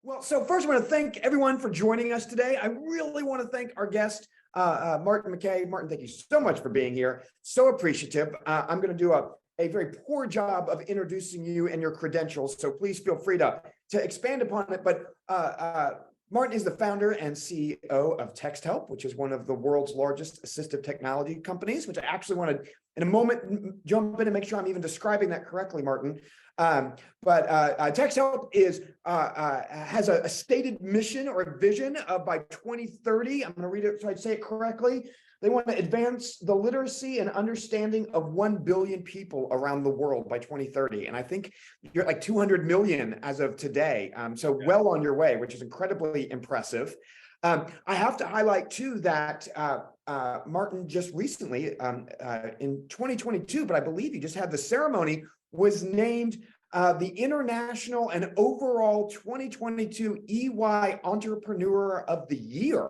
Well, so first I want to thank everyone for joining us today. I really want to thank our guest, Martin McKay. Martin, thank you so much for being here. So appreciative. I'm going to do a very poor job of introducing you and your credentials, so please feel free to expand upon it. But Martin is the founder and CEO of TextHelp, which is one of the world's largest assistive technology companies, which I actually want to, in a moment, jump in and make sure I'm even describing that correctly, Martin. But TextHelp has a stated mission or a vision of by 2030. I'm going to read it so I say it correctly. They want to advance the literacy and understanding of 1 billion people around the world by 2030. And I think you're like 200 million as of today. So well on your way, which is incredibly impressive. I have to highlight too that Martin just recently in 2022, but I believe he just had the ceremony, was named the International and overall 2022 EY Entrepreneur of the Year.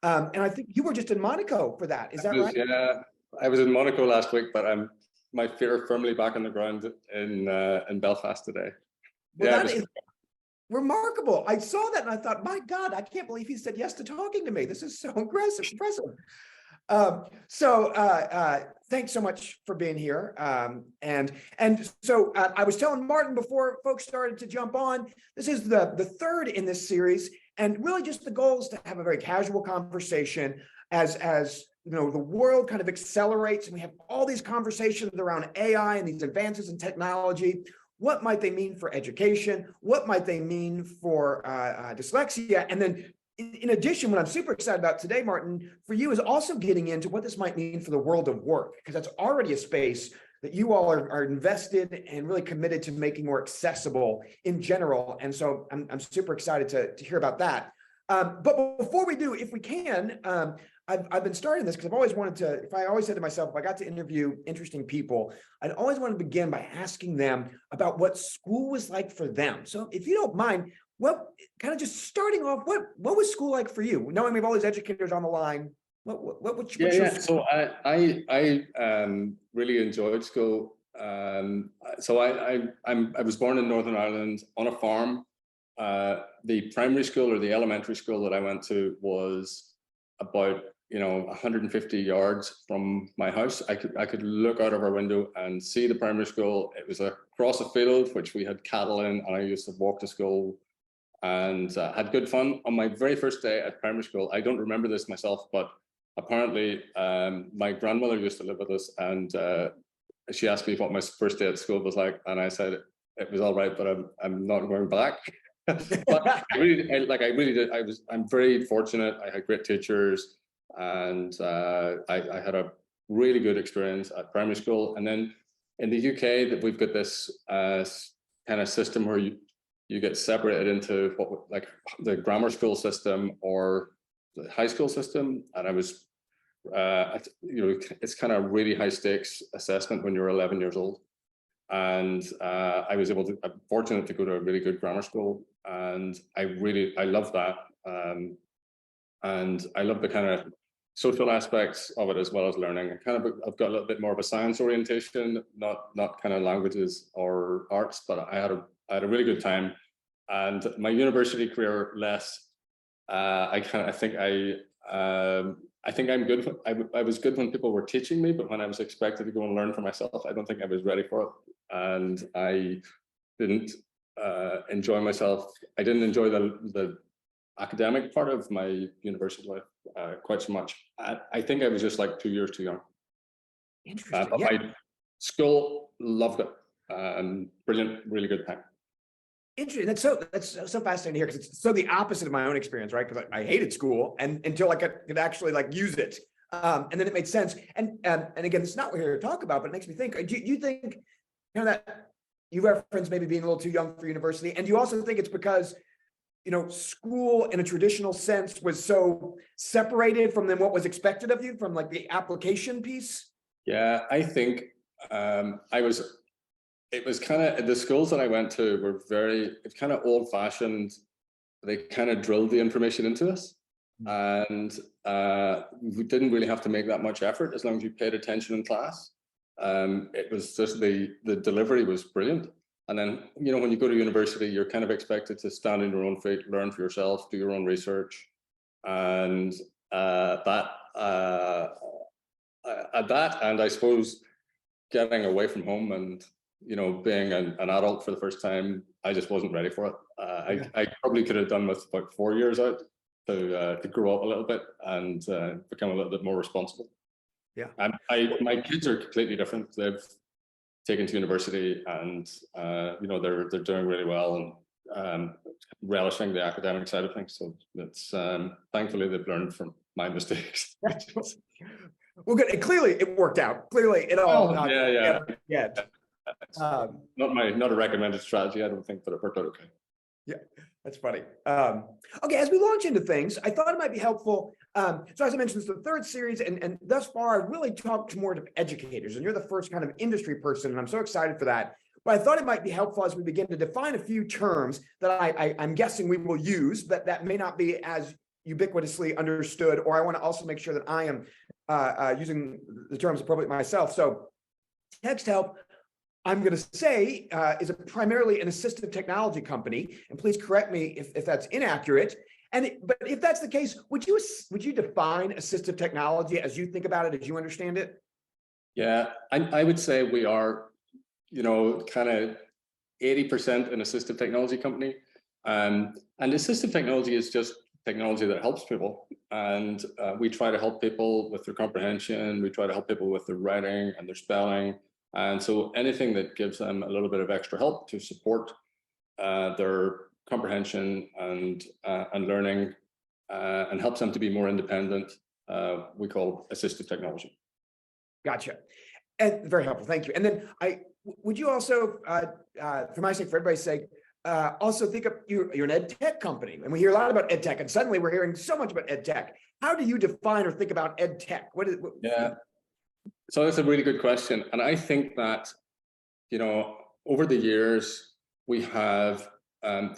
And I think you were just in Monaco for that. Is that right? Yeah, I was in Monaco last week, but my feet are firmly back on the ground in Belfast today. Well, yeah, that is remarkable. I saw that and I thought, my God, I can't believe he said yes to talking to me. This is so impressive. Thanks so much for being here. And so I was telling Martin before folks started to jump on, this is the third in this series, and really just the goal is to have a very casual conversation as you know, the world kind of accelerates and we have all these conversations around AI and these advances in technology. What might they mean for education? What might they mean for dyslexia? And then in addition, what I'm super excited about today, Martin, for you is also getting into what this might mean for the world of work, because that's already a space that you all are invested and really committed to making more accessible in general. And so I'm super excited to hear about that. But before we do, if we can, I've been starting this because I've always wanted to, I always said to myself, if I got to interview interesting people, I'd always want to begin by asking them about what school was like for them. So if you don't mind, well, kind of just starting off, what was school like for you? Knowing we have all these educators on the line, what's your So I really enjoyed school. So I was born in Northern Ireland on a farm. The primary school or the elementary school that I went to was about 150 yards from my house. I could look out of our window and see the primary school. It was across a field which we had cattle in, and I used to walk to school and had good fun. On my very first day at primary school, I don't remember this myself, but apparently my grandmother used to live with us, and she asked me what my first day at school was like, and I said it was all right, but I'm not going back. But I really did. I'm very fortunate. I had great teachers, and I had a really good experience at primary school. And then in the UK, that we've got this kind of system where you get separated into what, like, the grammar school system or the high school system. And I was, it's kind of really high stakes assessment when you're 11 years old. And I'm fortunate to go to a really good grammar school, and I love that. And I love the kind of social aspects of it as well as learning. I've got a little bit more of a science orientation, not kind of languages or arts, but I had a really good time. And my university career less. I think I'm good. I was good when people were teaching me, but when I was expected to go and learn for myself, I don't think I was ready for it. And I didn't enjoy myself. I didn't enjoy the academic part of my university life quite so much. I think I was just like 2 years too young. Interesting. But my school, loved it. Brilliant, really good time. Interesting. That's so fascinating to hear, because it's so the opposite of my own experience, right? Because I hated school until I could actually like use it, and then it made sense. And again, it's not what we're here to talk about, but it makes me think. Do you think that you referenced maybe being a little too young for university, and do you also think it's because school in a traditional sense was so separated from then what was expected of you from like the application piece? Yeah, I think it was kind of, the schools that I went to were it's kind of old fashioned. They kind of drilled the information into us, and we didn't really have to make that much effort as long as you paid attention in class. It was just the delivery was brilliant. And then, you know, when you go to university, you're kind of expected to stand on your own feet, learn for yourself, do your own research. And at that, and I suppose getting away from home and, you know, being an adult for the first time, I just wasn't ready for it. I probably could have done with about 4 years out to grow up a little bit and become a little bit more responsible. Yeah. And my kids are completely different. They've taken to university and you know, they're doing really well and relishing the academic side of things. So it's thankfully they've learned from my mistakes. Well, good. And clearly it worked out. Clearly it all. Yeah. Um, Not a recommended strategy, I don't think, but it worked out okay. Yeah, that's funny. Okay, as we launch into things, I thought it might be helpful. So as I mentioned, it's the third series, and thus far I've really talked to more to educators, and you're the first kind of industry person, and I'm so excited for that. But I thought it might be helpful as we begin to define a few terms that I'm guessing we will use, but that may not be as ubiquitously understood, or I want to also make sure that I am using the terms appropriately myself. So TextHelp, I'm going to say, is primarily an assistive technology company, and please correct me if that's inaccurate. But if that's the case, would you define assistive technology as you think about it, as you understand it? Yeah, I would say we are, you know, kind of 80% an assistive technology company, and assistive technology is just technology that helps people, and we try to help people with their comprehension. We try to help people with their writing and their spelling. And so anything that gives them a little bit of extra help to support their comprehension and learning and helps them to be more independent, we call assistive technology. Gotcha. And very helpful. Thank you. And then would you also, for my sake, for everybody's sake, also think of you're an ed tech company, and we hear a lot about ed tech, and suddenly we're hearing so much about ed tech. How do you define or think about ed tech? Yeah. So that's a really good question. And I think that, you know, over the years, we have,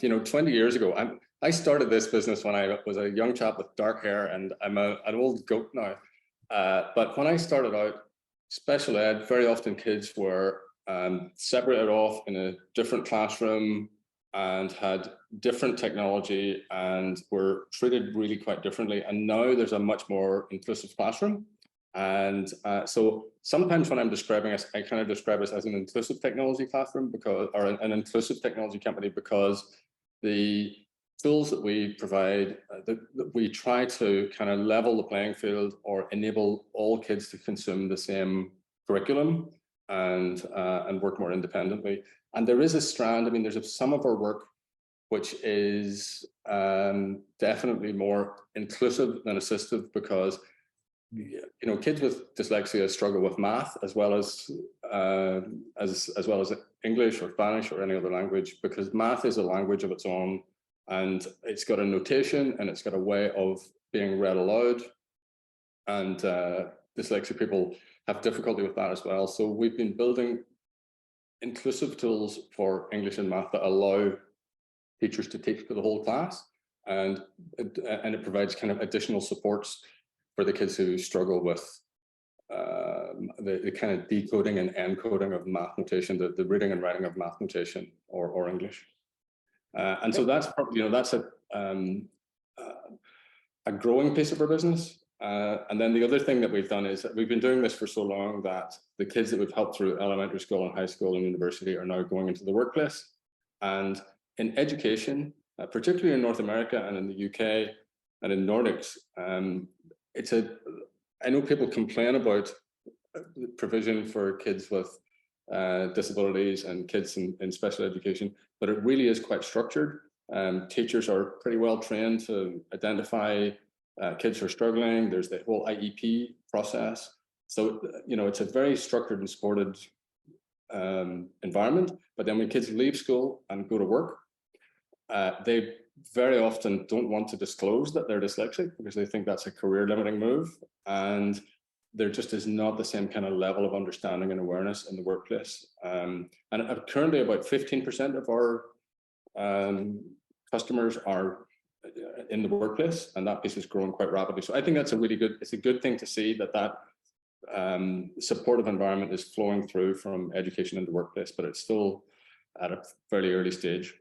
you know, 20 years ago, I started this business when I was a young chap with dark hair, and I'm an old goat now. But when I started out, special ed, very often kids were separated off in a different classroom and had different technology and were treated really quite differently. And now there's a much more inclusive classroom. And so sometimes when I'm describing us, I kind of describe us as an inclusive technology classroom or an inclusive technology company, because the tools that we provide, that we try to kind of level the playing field or enable all kids to consume the same curriculum and work more independently. And there is a strand, I mean, there's some of our work which is definitely more inclusive than assistive, because you know, kids with dyslexia struggle with math as well as English or Spanish or any other language, because math is a language of its own, and it's got a notation and it's got a way of being read aloud, and dyslexic people have difficulty with that as well. So we've been building inclusive tools for English and math that allow teachers to teach for the whole class, and it provides kind of additional supports for the kids who struggle with the kind of decoding and encoding of math notation, the reading and writing of math notation or English. And so that's probably, you know, that's a growing piece of our business. And then the other thing that we've done is that we've been doing this for so long that the kids that we've helped through elementary school and high school and university are now going into the workplace. And in education, particularly in North America and in the UK and in Nordics, I know people complain about provision for kids with disabilities and kids in special education, but it really is quite structured. Teachers are pretty well trained to identify kids who are struggling. There's the whole IEP process. So, you know, it's a very structured and supported environment. But then when kids leave school and go to work, they very often don't want to disclose that they're dyslexic because they think that's a career limiting move. And there just is not the same kind of level of understanding and awareness in the workplace. And currently about 15% of our customers are in the workplace, and that piece is growing quite rapidly. So I think that's it's a good thing to see that supportive environment is flowing through from education into workplace, but it's still at a fairly early stage.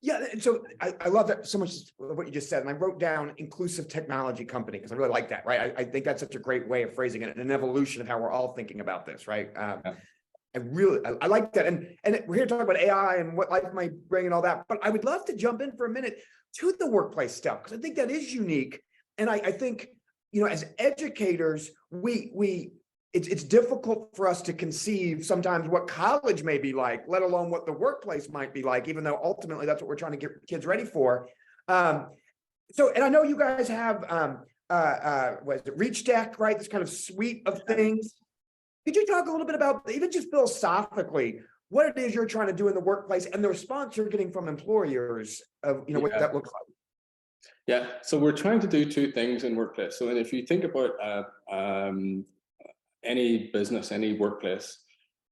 Yeah, and so I love that so much what you just said, and I wrote down inclusive technology company because I really like that, right? I think that's such a great way of phrasing it, and an evolution of how we're all thinking about this, right? I like that, and we're here to talk about AI and what life might bring and all that, but I would love to jump in for a minute to the workplace stuff because I think that is unique, and I think, you know, as educators, it's difficult for us to conceive sometimes what college may be like, let alone what the workplace might be like, even though ultimately that's what we're trying to get kids ready for. And I know you guys have, what is it, ReachDeck, right? This kind of suite of things. Could you talk a little bit about, even just philosophically, what it is you're trying to do in the workplace and the response you're getting from employers of, you know, what that looks like? Yeah, so we're trying to do two things in workplace. So, and if you think about any business, any workplace,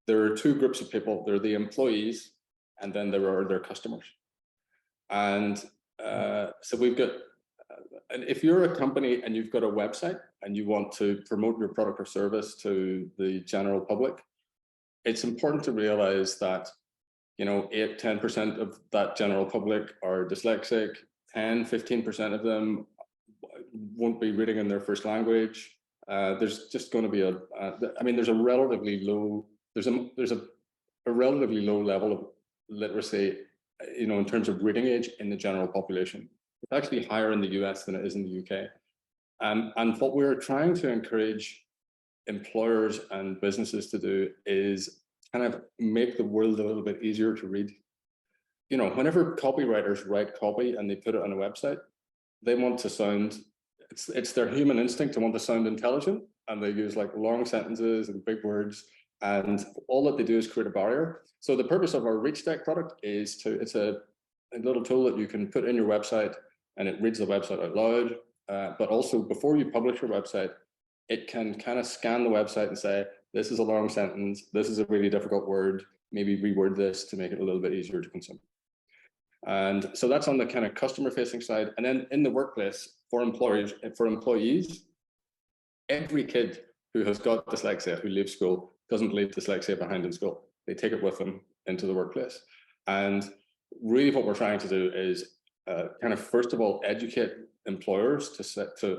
there are two groups of people. There are the employees, and then there are their customers. And so we've got, and if you're a company and you've got a website and you want to promote your product or service to the general public, it's important to realize that, you know, 8–10% of that general public are dyslexic, 10–15% of them won't be reading in their first language. There's just going to be I mean, there's a relatively low level of literacy, you know, in terms of reading age in the general population. It's actually higher in the US than it is in the UK. And what we're trying to encourage employers and businesses to do is kind of make the world a little bit easier to read. You know, whenever copywriters write copy and they put it on a website, they want to sound, it's their human instinct to want to sound intelligent, and they use like long sentences and big words, and all that they do is create a barrier. So the purpose of our ReachDeck product is it's a little tool that you can put in your website, and it reads the website out loud. But also, before you publish your website, it can kind of scan the website and say, this is a long sentence, this is a really difficult word, maybe reword this to make it a little bit easier to consume. And so that's on the kind of customer facing side. And then in the workplace, for employees, every kid who has got dyslexia, who leaves school, doesn't leave dyslexia behind in school. They take it with them into the workplace. And really what we're trying to do is kind of, first of all, educate employers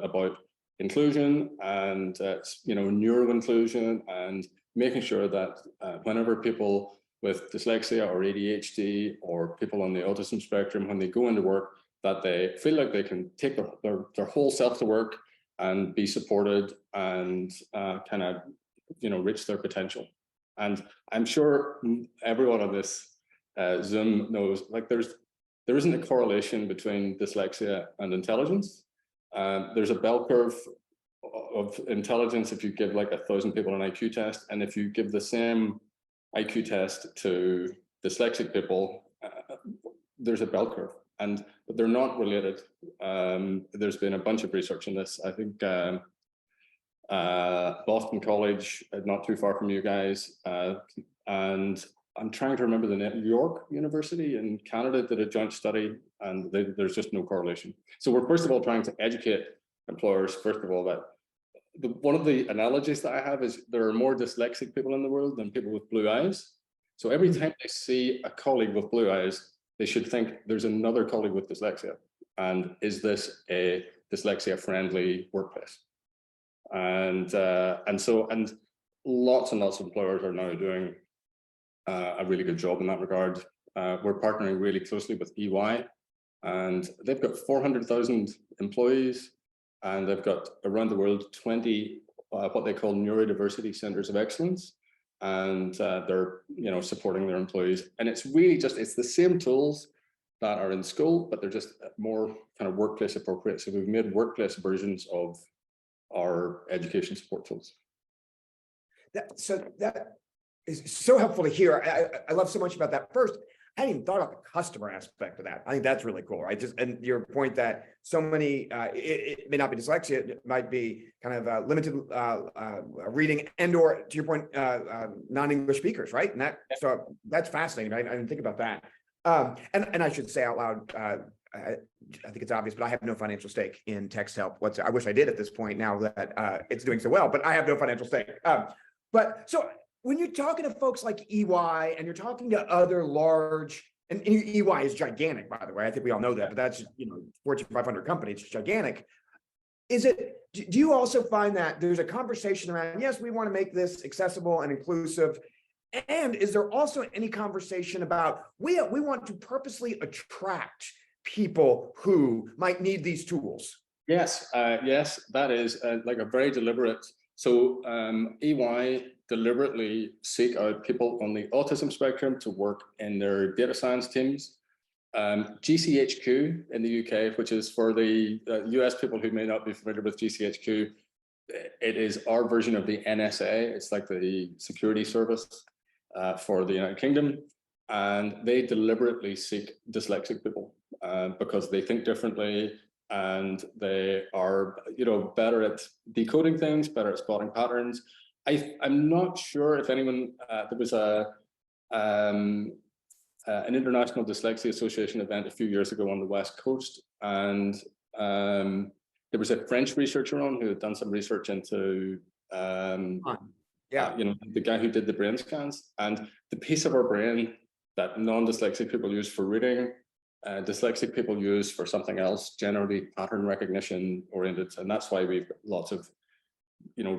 about inclusion and you know, neuro inclusion, and making sure that whenever people with dyslexia or ADHD or people on the autism spectrum, when they go into work, that they feel like they can take their whole self to work and be supported and kind of, you know, reach their potential. And I'm sure everyone on this Zoom knows, like, there isn't a correlation between dyslexia and intelligence. There's a bell curve of intelligence if you give like 1,000 people an IQ test, and if you give the same IQ test to dyslexic people, there's a bell curve, but they're not related. There's been a bunch of research in this. I think Boston College, not too far from you guys, and I'm trying to remember the name, York University in Canada did a joint study, and there's just no correlation. So we're first of all trying to educate employers, first of all, that one of the analogies that I have is there are more dyslexic people in the world than people with blue eyes. So every time they see a colleague with blue eyes, they should think there's another colleague with dyslexia. And is this a dyslexia friendly workplace? And lots and lots of employers are now doing a really good job in that regard. We're partnering really closely with EY, and they've got 400,000 employees, and they've got around the world 20 what they call neurodiversity centers of excellence, and they're, you know, supporting their employees. And it's really just, it's the same tools that are in school, but they're just more kind of workplace appropriate. So we've made workplace versions of our education support tools. That is so helpful to hear. I love so much about that. First, I hadn't even thought about the customer aspect of that. I think that's really cool, right? And your point that so many, it may not be dyslexia, it might be kind of limited reading, and or, to your point, non-English speakers, right? And so that's fascinating, right? I didn't think about that. And I should say out loud, I think it's obvious, but I have no financial stake in TextHelp. I wish I did at this point now that it's doing so well, but I have no financial stake. But so when you're talking to folks like EY and you're talking to other large, and EY is gigantic, by the way, I think we all know that, but that's, Fortune 500 company, it's gigantic. Do you also find that there's a conversation around, yes, we want to make this accessible and inclusive, and is there also any conversation about, we want to purposely attract people who might need these tools? Yes, yes, that is like a very deliberate. So EY deliberately seek out people on the autism spectrum to work in their data science teams. GCHQ in the UK, which is for the US people who may not be familiar with GCHQ, it is our version of the NSA. It's like the security service for the United Kingdom. And they deliberately seek dyslexic people because they think differently, and they are, better at decoding things, better at spotting patterns. I'm not sure if anyone, there was an International Dyslexia Association event a few years ago on the West Coast, and there was a French researcher on who had done some research into, the guy who did the brain scans, and the piece of our brain that non-dyslexic people use for reading, dyslexic people use for something else, generally pattern recognition oriented. And that's why we've got lots of,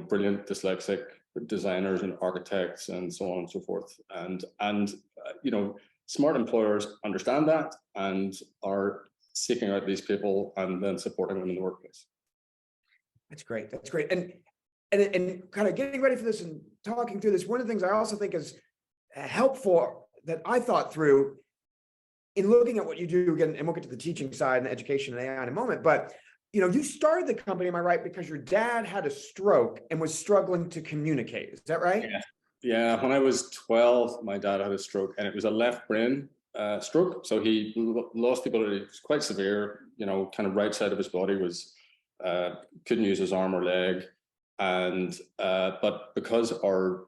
brilliant dyslexic designers and architects and so on and so forth. And smart employers understand that and are seeking out these people and then supporting them in the workplace. That's great. That's great. And kind of getting ready for this and talking through this, one of the things I also think is helpful that I thought through in looking at what you do, again, and we'll get to the teaching side and education and AI in a moment, but you started the company, am I right, because your dad had a stroke and was struggling to communicate, is that right? Yeah, when I was 12, my dad had a stroke, and it was a left brain stroke. So he lost the ability, it was quite severe, kind of right side of his body was, couldn't use his arm or leg. And, but because our,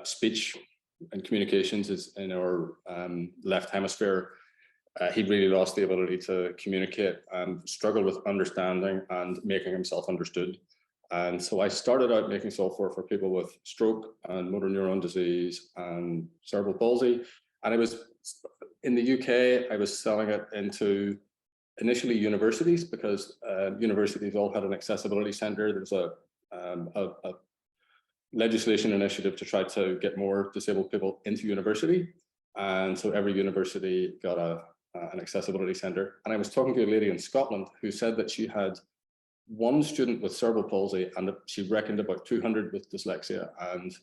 speech and communications is in our left hemisphere, he really lost the ability to communicate and struggled with understanding and making himself understood. And so I started out making software for people with stroke and motor neuron disease and cerebral palsy. And I was in the UK, I was selling it into initially universities, because universities all had an accessibility center. There's a legislation initiative to try to get more disabled people into university. And so every university got an accessibility center. And I was talking to a lady in Scotland who said that she had one student with cerebral palsy, and she reckoned about 200 with dyslexia, and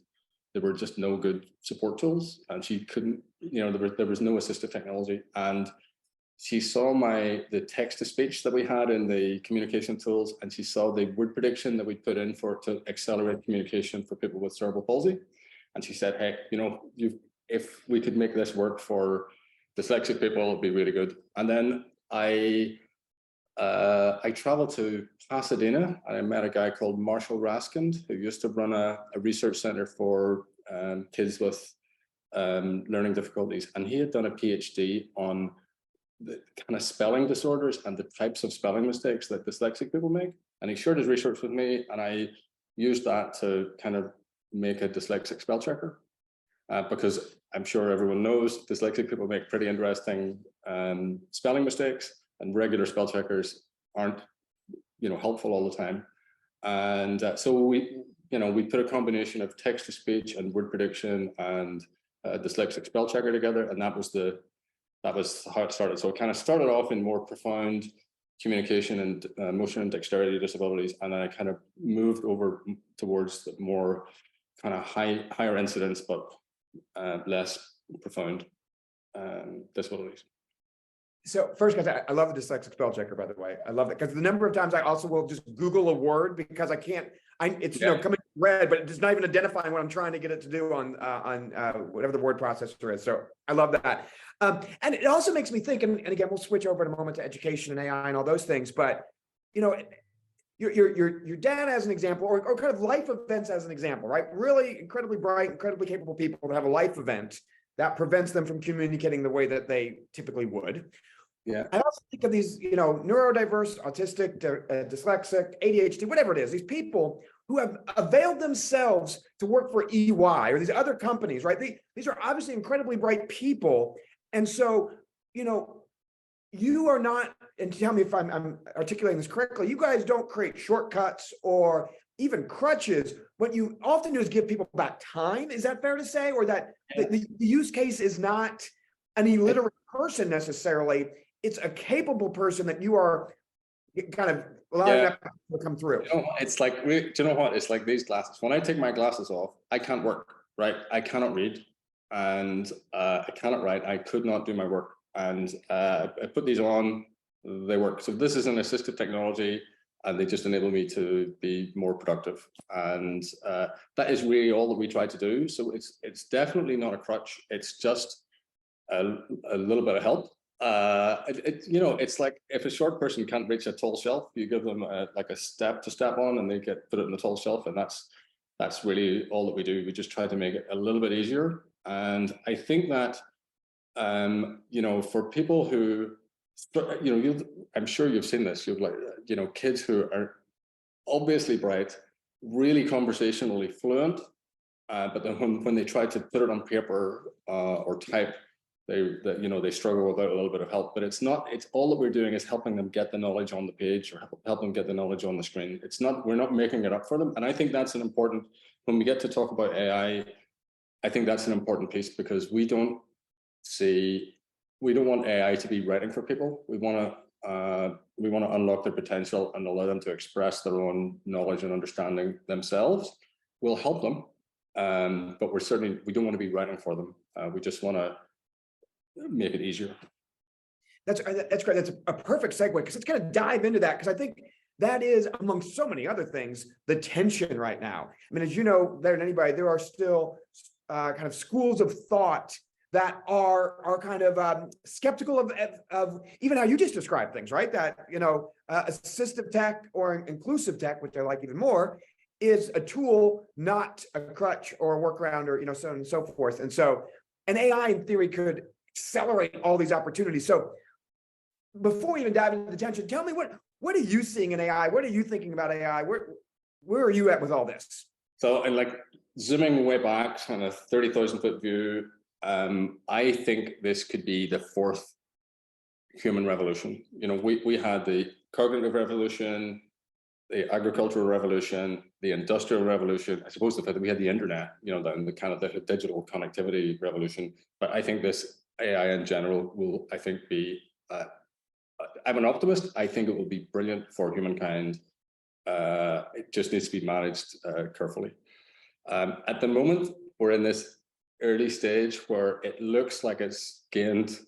there were just no good support tools, and she couldn't, there was no assistive technology. And she saw the text-to-speech that we had in the communication tools, and she saw the word prediction that we put in to accelerate communication for people with cerebral palsy. And she said, hey, if we could make this work for dyslexic people, it'd be really good. And then I traveled to Pasadena, and I met a guy called Marshall Raskind, who used to run a research center for kids with learning difficulties. And he had done a PhD on the kind of spelling disorders and the types of spelling mistakes that dyslexic people make. And he shared his research with me, and I used that to kind of make a dyslexic spell checker. Because I'm sure everyone knows dyslexic people make pretty interesting spelling mistakes, and regular spell checkers aren't, helpful all the time. And so we put a combination of text to speech and word prediction and a dyslexic spell checker together, and that was how it started. So it kind of started off in more profound communication and motion and dexterity disabilities, and then I kind of moved over towards the more kind of higher incidence but less profound disabilities. So first, guys, I love the dyslexic spell checker, by the way. I love it because the number of times I also will just Google a word because I can't, it's coming red, but it's not even identifying what I'm trying to get it to do on whatever the word processor is. So I love that. And it also makes me think, and again, we'll switch over in a moment to education and AI and all those things, but your dad as an example, or kind of life events as an example, right? Really incredibly bright, incredibly capable people that have a life event that prevents them from communicating the way that they typically would. Yeah. I also think of these, neurodiverse, autistic, dyslexic, ADHD, whatever it is, these people who have availed themselves to work for EY or these other companies, right? These are obviously incredibly bright people. And so, you know, you are not, and tell me if I'm articulating this correctly, you guys don't create shortcuts or even crutches. What you often do is give people back time. Is that fair to say? Or that the use case is not an illiterate person necessarily, it's a capable person that you are kind of allowing that to come through. You know, it's like, do you know what? It's like these glasses. When I take my glasses off, I can't work, right? I cannot read and I cannot write. I could not do my work. And I put these on, they work. So this is an assistive technology and they just enable me to be more productive. And that is really all that we try to do. So it's definitely not a crutch. It's just a little bit of help. You know, it's like if a short person can't reach a tall shelf, you give them like a step to step on and they put it in the tall shelf. And that's really all that we do. We just try to make it a little bit easier. And I think that, you know, for people who, you know, I'm sure you've seen this, you've like, you know, kids who are obviously bright, really conversationally fluent, but then when they try to put it on paper or type, you know, they struggle without a little bit of help. But it's all that we're doing is helping them get the knowledge on the page or help them get the knowledge on the screen. We're not making it up for them. And I think that's an important, when we get to talk about AI, I think that's an important piece because we don't want AI to be writing for people. We want to unlock their potential and allow them to express their own knowledge and understanding themselves. We'll help them, but we don't want to be writing for them. We just want to make it easier. That's great. That's a perfect segue because let's kind of dive into that because I think that is, among so many other things, the tension right now. I mean, as you know better than anybody, there are still kind of schools of thought that are kind of skeptical of even how you just described things, right? That, you know, assistive tech or inclusive tech, which I like even more, is a tool, not a crutch or a workaround or, you know, so on and so forth. And so an AI in theory could accelerate all these opportunities. So before we even dive into the tension, tell me what are you seeing in AI? What are you thinking about AI? Where are you at with all this? So, and like zooming way back on a 30,000 foot view, I think this could be the fourth human revolution. You know, we had the cognitive revolution, the agricultural revolution, the industrial revolution. I suppose the fact that we had the internet, you know, the kind of the digital connectivity revolution. But I think this AI in general will, I think, be. I'm an optimist. I think it will be brilliant for humankind. It just needs to be managed carefully. At the moment, we're in this early stage where it looks like it's gained,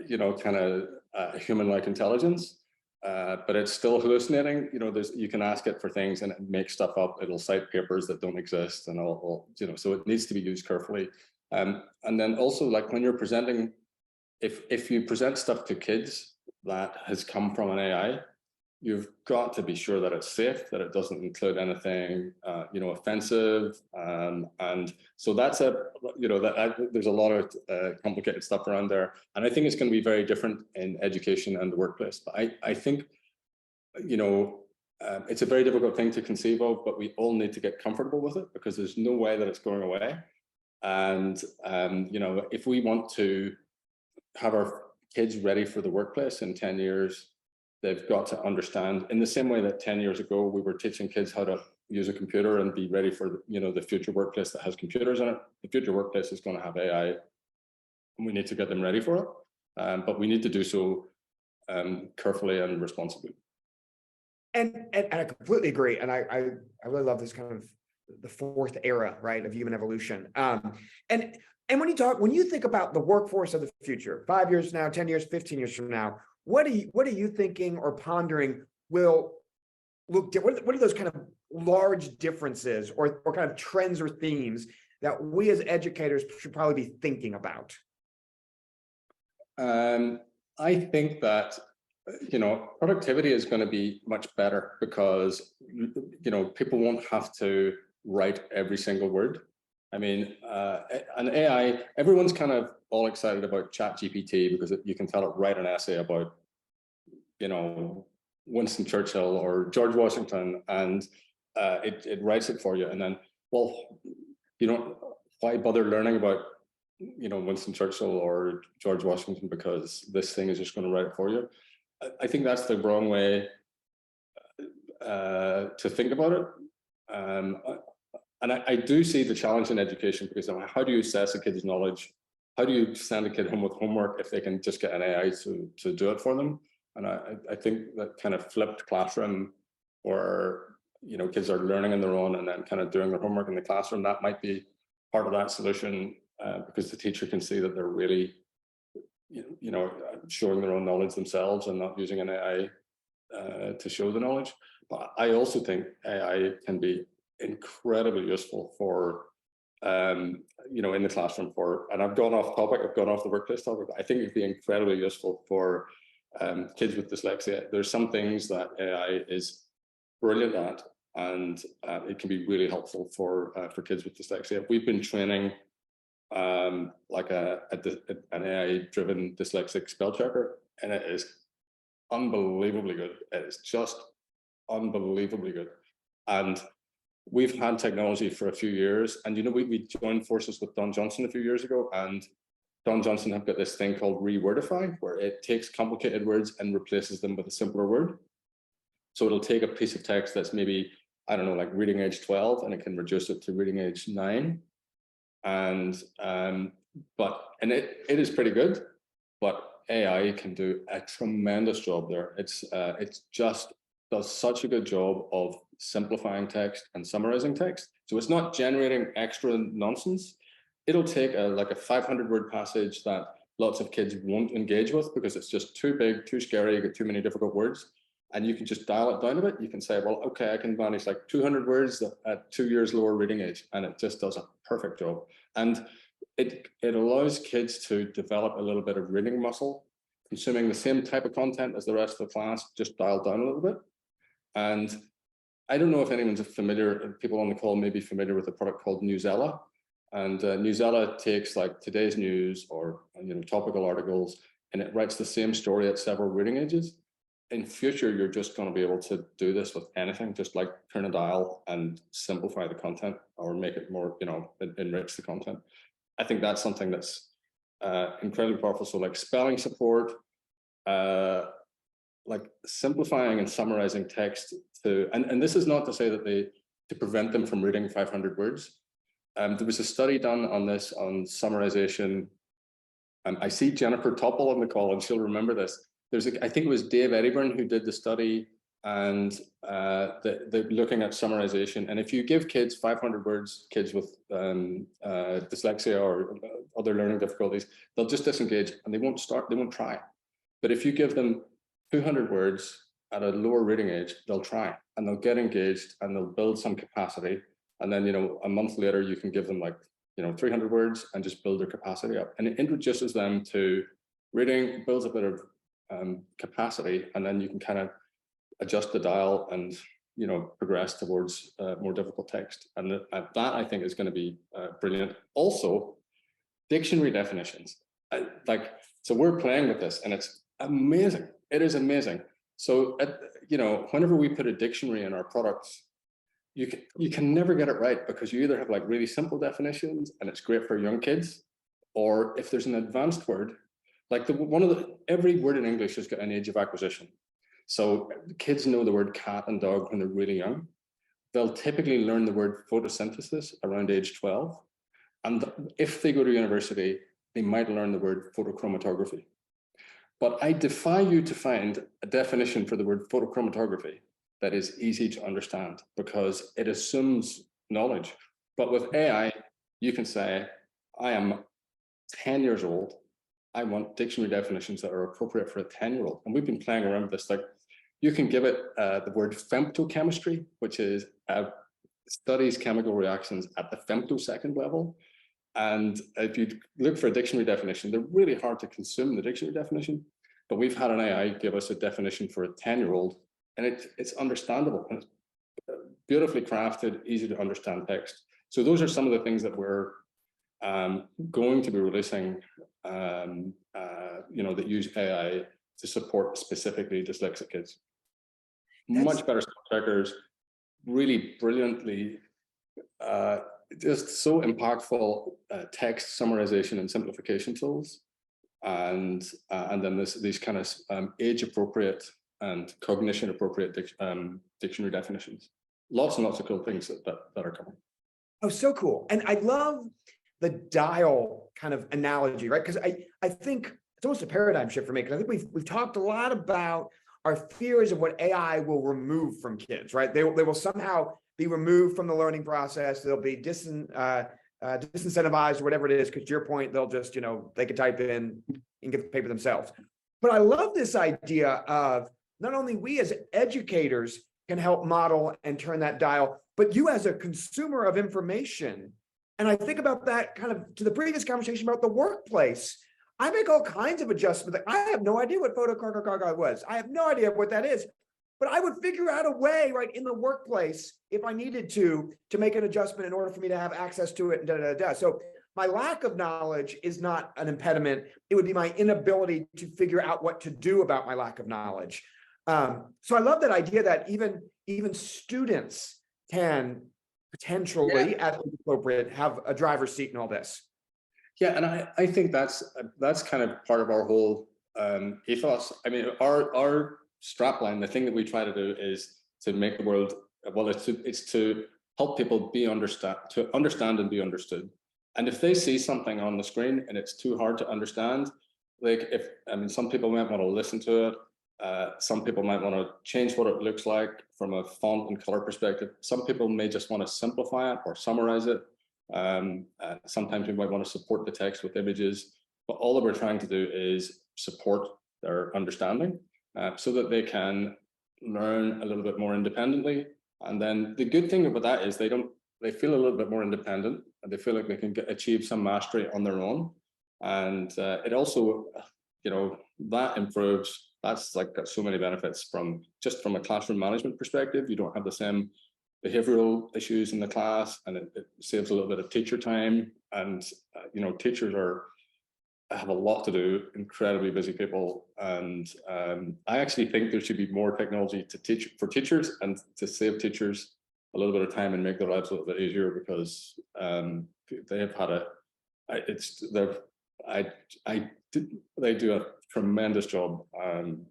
you know, kind of human-like intelligence, but it's still hallucinating. You know, you can ask it for things and it makes stuff up. It'll cite papers that don't exist and all, you know, so it needs to be used carefully. And then also, like when you're presenting, if you present stuff to kids that has come from an AI, you've got to be sure that it's safe, that it doesn't include anything, you know, offensive. And so that's there's a lot of complicated stuff around there. And I think it's going to be very different in education and the workplace. But I think, you know, it's a very difficult thing to conceive of, but we all need to get comfortable with it because there's no way that it's going away. And, you know, if we want to have our kids ready for the workplace in 10 years, they've got to understand, in the same way that 10 years ago, we were teaching kids how to use a computer and be ready for, you know, the future workplace that has computers in it. The future workplace is going to have AI, and we need to get them ready for it. But we need to do so carefully and responsibly. And I completely agree. And I really love this kind of the fourth era, right, of human evolution. And when you think about the workforce of the future, 5 years now, 10 years, 15 years from now, what are you thinking or pondering will look different? What are those kind of large differences or kind of trends or themes that we as educators should probably be thinking about? I think that, you know, productivity is going to be much better because, you know, people won't have to write every single word. I mean, an AI, everyone's kind of all excited about ChatGPT because you can tell it write an essay about, you know, Winston Churchill or George Washington, and it writes it for you, and then, well, you know, why bother learning about, you know, Winston Churchill or George Washington, because this thing is just going to write it for you. I think that's the wrong way to think about it. And I do see the challenge in education, because how do you assess a kid's knowledge? How do you send a kid home with homework if they can just get an AI to do it for them? And I think that kind of flipped classroom, where, you know, kids are learning on their own and then kind of doing their homework in the classroom, that might be part of that solution, because the teacher can see that they're really, you know, showing their own knowledge themselves and not using an AI to show the knowledge. But I also think AI can be incredibly useful for, you know, in the classroom and I've gone off topic, I've gone off the workplace topic, but I think it'd be incredibly useful for kids with dyslexia. There's some things that AI is brilliant at, and it can be really helpful for kids with dyslexia. We've been training like an AI-driven dyslexic spell checker, and it is unbelievably good. It is just unbelievably good. And we've had technology for a few years, and, you know, we joined forces with Don Johnson a few years ago, and Don Johnson have got this thing called Rewordify, where it takes complicated words and replaces them with a simpler word. So it'll take a piece of text that's maybe, I don't know, like reading age 12, and it can reduce it to reading age 9. And it is pretty good, but AI can do a tremendous job there. It's just does such a good job of simplifying text and summarizing text. So it's not generating extra nonsense. It'll take like a 500-word passage that lots of kids won't engage with because it's just too big, too scary, you get too many difficult words. And you can just dial it down a bit. You can say, well, okay, I can manage like 200 words at 2 years lower reading age, and it just does a perfect job. And it allows kids to develop a little bit of reading muscle, consuming the same type of content as the rest of the class, just dialed down a little bit. And I don't know if anyone's familiar, people on the call may be familiar with a product called Newsella. And Newsella takes like today's news or, you know, topical articles, and it writes the same story at several reading ages. In future, you're just going to be able to do this with anything, just like turn a dial and simplify the content or make it more, you know, enrich the content. I think that's something that's incredibly powerful. So like spelling support, like simplifying and summarizing text and this is not to say that to prevent them from reading 500 words. There was a study done on this, on summarization. I see Jennifer Topple on the call, and she'll remember this. I think it was Dave Eddyburn who did the study, and looking at summarization. And if you give kids 500 words, kids with dyslexia or other learning difficulties, they'll just disengage and they won't try. But if you give them 200 words at a lower reading age, they'll try and they'll get engaged and they'll build some capacity. And then, you know, a month later, you can give them like, you know, 300 words and just build their capacity up. And it introduces them to reading, builds a bit of capacity, and then you can kind of adjust the dial and, you know, progress towards more difficult text. And that I think is going to be brilliant. Also, dictionary definitions. So we're playing with this, and it's amazing. It is amazing. So, you know, whenever we put a dictionary in our products, you can never get it right, because you either have like really simple definitions and it's great for young kids, or if there's an advanced word, like every word in English has got an age of acquisition. So kids know the word cat and dog when they're really young. They'll typically learn the word photosynthesis around age 12. And if they go to university, they might learn the word photochromatography. But I defy you to find a definition for the word photochromatography that is easy to understand, because it assumes knowledge. But with AI, you can say, I am 10 years old. I want dictionary definitions that are appropriate for a 10-year-old. And we've been playing around with this. Like, you can give it the word femtochemistry, which is studies chemical reactions at the femtosecond level. And if you look for a dictionary definition, they're really hard to consume, the dictionary definition. But we've had an AI give us a definition for a 10-year-old, and it's understandable. And it's beautifully crafted, easy to understand text. So those are some of the things that we're going to be releasing, you know, that use AI to support specifically dyslexic kids. Much better spell checkers, really brilliantly, just so impactful text summarization and simplification tools, and then these kind of age appropriate and cognition appropriate dictionary definitions. Lots and lots of cool things that are coming. Oh, so cool. And I love the dial kind of analogy, right? Because I think it's almost a paradigm shift for me, because I think we've talked a lot about our fears of what AI will remove from kids, right? They will somehow be removed from the learning process. They'll be disincentivized or whatever it is, because to your point, they'll just, they can type in and get the paper themselves. But I love this idea of not only we as educators can help model and turn that dial, but you as a consumer of information. And I think about that kind of to the previous conversation about the workplace. I make all kinds of adjustments. I have no idea what photocargo was. I have no idea what that is, but I would figure out a way right in the workplace if I needed to make an adjustment in order for me to have access to it. And So my lack of knowledge is not an impediment. It would be my inability to figure out what to do about my lack of knowledge. So I love that idea that even students can potentially, at the appropriate, have a driver's seat in all this. Yeah, and I think that's kind of part of our whole ethos. I mean, our strapline, the thing that we try to do is to make the world, well, it's to help people understand and be understood. And if they see something on the screen and it's too hard to understand, like some people might want to listen to it. Some people might want to change what it looks like from a font and color perspective. Some people may just want to simplify it or summarize it. Sometimes we might want to support the text with images, but all that we're trying to do is support their understanding so that they can learn a little bit more independently. And then the good thing about that is they feel a little bit more independent, and they feel like they can achieve some mastery on their own. And it also, that improves. That's got so many benefits from a classroom management perspective. You don't have the same behavioral issues in the class, and it saves a little bit of teacher time. And teachers have a lot to do, incredibly busy people. And I actually think there should be more technology for teachers and to save teachers a little bit of time and make their lives a little bit easier, because they have had they do a tremendous job, and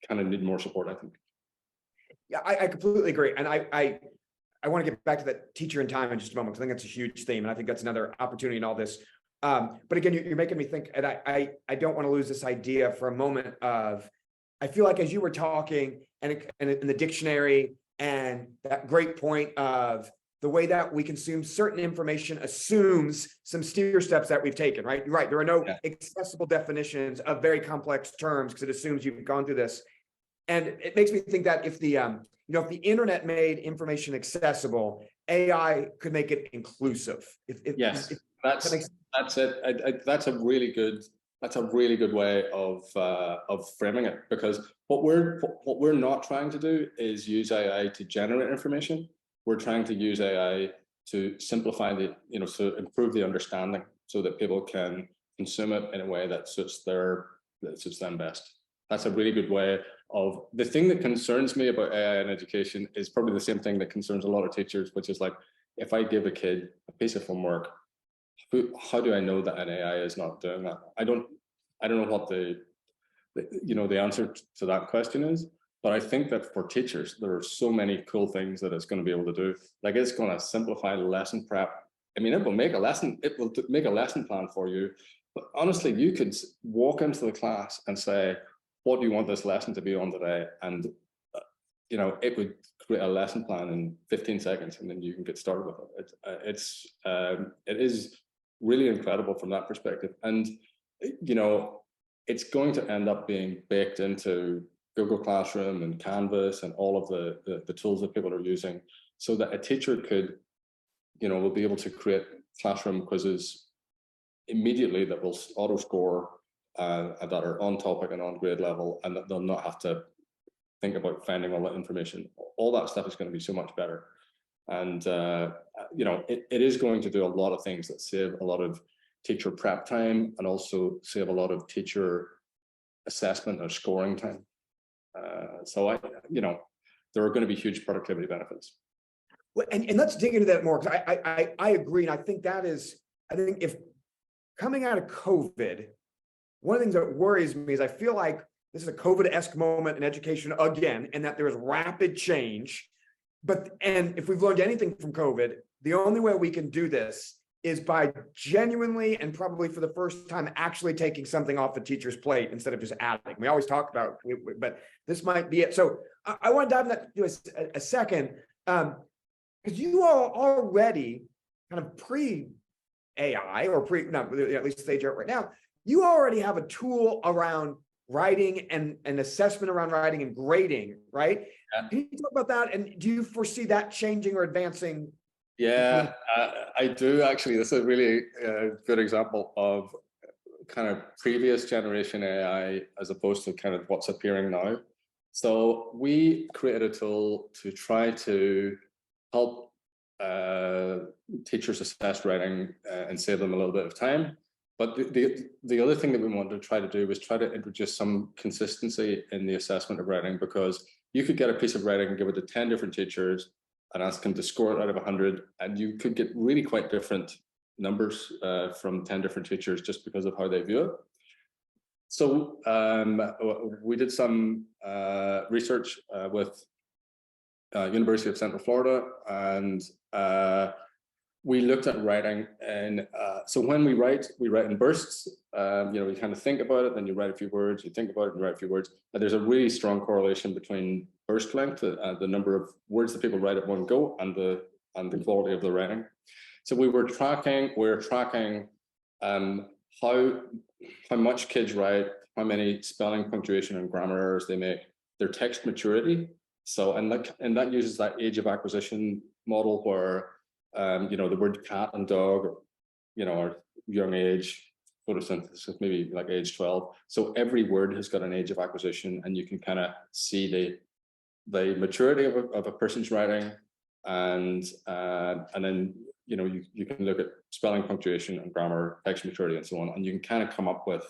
kind of need more support, I think. Yeah, I completely agree. And I want to get back to that teacher in time in just a moment, because I think that's a huge theme. And I think that's another opportunity in all this. But again, you're making me think, and I don't want to lose this idea for a moment of, I feel like as you were talking and in the dictionary, and that great point of the way that we consume certain information assumes some steer steps that we've taken, right? You're right. There are no accessible definitions of very complex terms because it assumes you've gone through this. And it makes me think that if the if the internet made information accessible, AI could make it inclusive. That's it. That's a really good way of framing it, because what we're not trying to do is use AI to generate information. We're trying to use AI to simplify to improve the understanding so that people can consume it in a way that suits them best. That's a really good way of. The thing that concerns me about AI in education is probably the same thing that concerns a lot of teachers, which is like, if I give a kid a piece of homework, how do I know that an AI is not doing that? I don't know what the answer to that question is. But I think that for teachers, there are so many cool things that it's going to be able to do. Like, it's going to simplify lesson prep. I mean, it will make a lesson plan for you. But honestly, you could walk into the class and say, what do you want this lesson to be on today? And, it would create a lesson plan in 15 seconds, and then you can get started with it. It is really incredible from that perspective. And, it's going to end up being baked into Google Classroom and Canvas and all of the tools that people are using, so that a teacher will be able to create classroom quizzes immediately that will auto score and that are on topic and on grade level, and that they'll not have to think about finding all that information. All that stuff is going to be so much better. And, it is going to do a lot of things that save a lot of teacher prep time, and also save a lot of teacher assessment or scoring time. So there are going to be huge productivity benefits. Well, and let's dig into that more, because I agree. And I think if coming out of COVID, one of the things that worries me is I feel like this is a COVID-esque moment in education again, and that there is rapid change. And if we've learned anything from COVID, the only way we can do this is by genuinely and probably for the first time actually taking something off the teacher's plate instead of just adding. We always talk about it, but this might be it. So I want to dive into that a second, because you are already kind of pre-AI or at least stage you're at right now. You already have a tool around writing and an assessment around writing and grading, right? Yeah. Can you talk about that? And do you foresee that changing or advancing? Yeah, I do actually. This is a really good example of kind of previous generation AI as opposed to kind of what's appearing now. So we created a tool to try to help teachers assess writing and save them a little bit of time. But the other thing that we wanted to try to do was try to introduce some consistency in the assessment of writing, because you could get a piece of writing and give it to 10 different teachers and ask them to score it out of 100, and you could get really quite different numbers from 10 different teachers just because of how they view it. So we did some research with University of Central Florida, and we looked at writing. And so when we write in bursts. You kind of think about it, then you write a few words, you think about it, and write a few words. And there's a really strong correlation between burst length, the number of words that people write at one go, and the quality of the writing. So we're tracking how much kids write, how many spelling, punctuation, and grammar errors they make, their text maturity. So and that uses that age of acquisition model where the word cat and dog, are young age, photosynthesis, maybe like age 12. So every word has got an age of acquisition, and you can kind of see the maturity of a person's writing, and then you can look at spelling, punctuation, and grammar, text maturity, and so on, and you can kind of come up with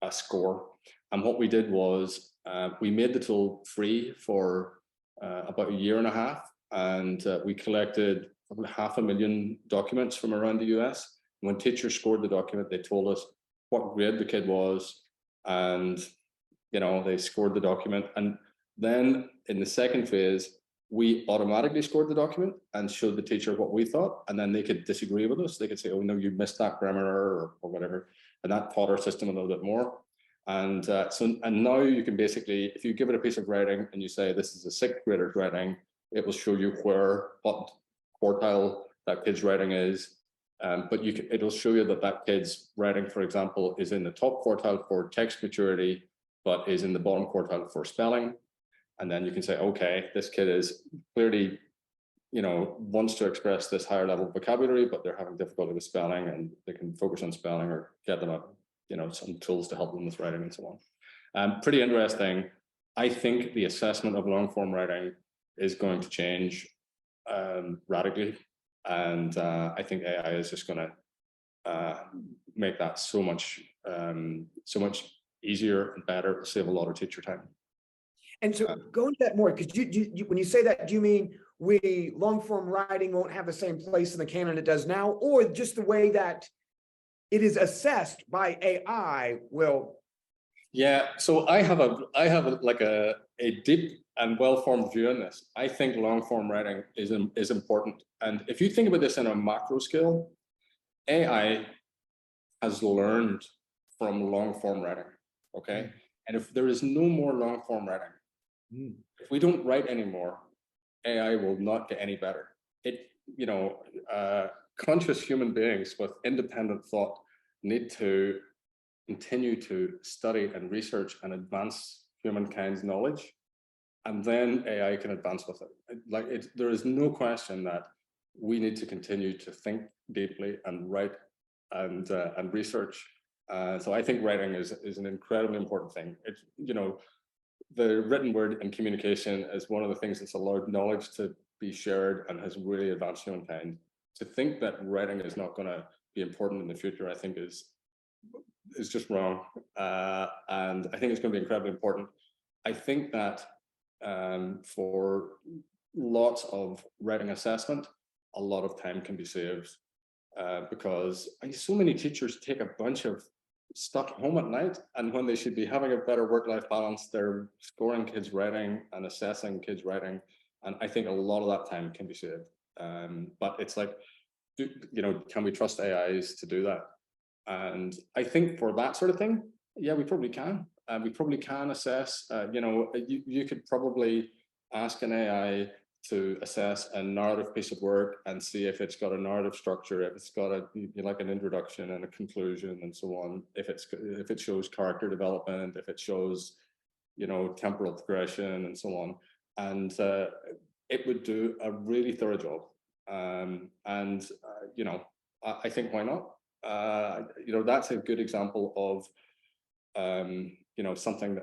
a score. And what we did was we made the tool free for about a year and a half, and we collected probably 500,000 documents from around the US. When teachers scored the document, they told us what grade the kid was, and they scored the document. And then in the second phase, we automatically scored the document and showed the teacher what we thought, and then they could disagree with us. They could say, "Oh no, you missed that grammar error," or whatever, and that taught our system a little bit more. And and now you can basically, if you give it a piece of writing and you say this is a sixth grader's writing, it will show you what quartile that kid's writing is. But it'll show you that kid's writing, for example, is in the top quartile for text maturity, but is in the bottom quartile for spelling. And then you can say, okay, this kid is clearly, wants to express this higher level of vocabulary, but they're having difficulty with spelling, and they can focus on spelling or get them some tools to help them with writing and so on. Pretty interesting. I think the assessment of long form writing is going to change radically. And I think AI is just going to make that so much easier and better, save a lot of teacher time. And so go into that more, because you when you say that, do you mean long form writing won't have the same place in the canon it does now, or just the way that it is assessed by AI will? Yeah, so I have a deep and well-formed view on this. I think long-form writing is important. And if you think about this in a macro scale, AI has learned from long-form writing, okay? And if there is no more long-form writing, if we don't write anymore, AI will not get any better. Conscious human beings with independent thought need to continue to study and research and advance humankind's knowledge, and then AI can advance with it. There is no question that we need to continue to think deeply and write and research. So I think writing is an incredibly important thing. The written word in communication is one of the things that's allowed knowledge to be shared and has really advanced humankind. To think that writing is not going to be important in the future, I think is just wrong. And I think it's going to be incredibly important. I think that for lots of writing assessment, a lot of time can be saved, because so many teachers take a bunch of stuff home at night, and when they should be having a better work-life balance, they're scoring kids' writing and assessing kids' writing, and I think a lot of that time can be saved. But it's like, can we trust AIs to do that? And I think for that sort of thing, yeah, we probably can. We probably can assess. You could probably ask an AI to assess a narrative piece of work and see if it's got a narrative structure, if it's got like an introduction and a conclusion and so on. If it shows character development, if it shows, temporal progression and so on, and it would do a really thorough job. I think why not? That's a good example of something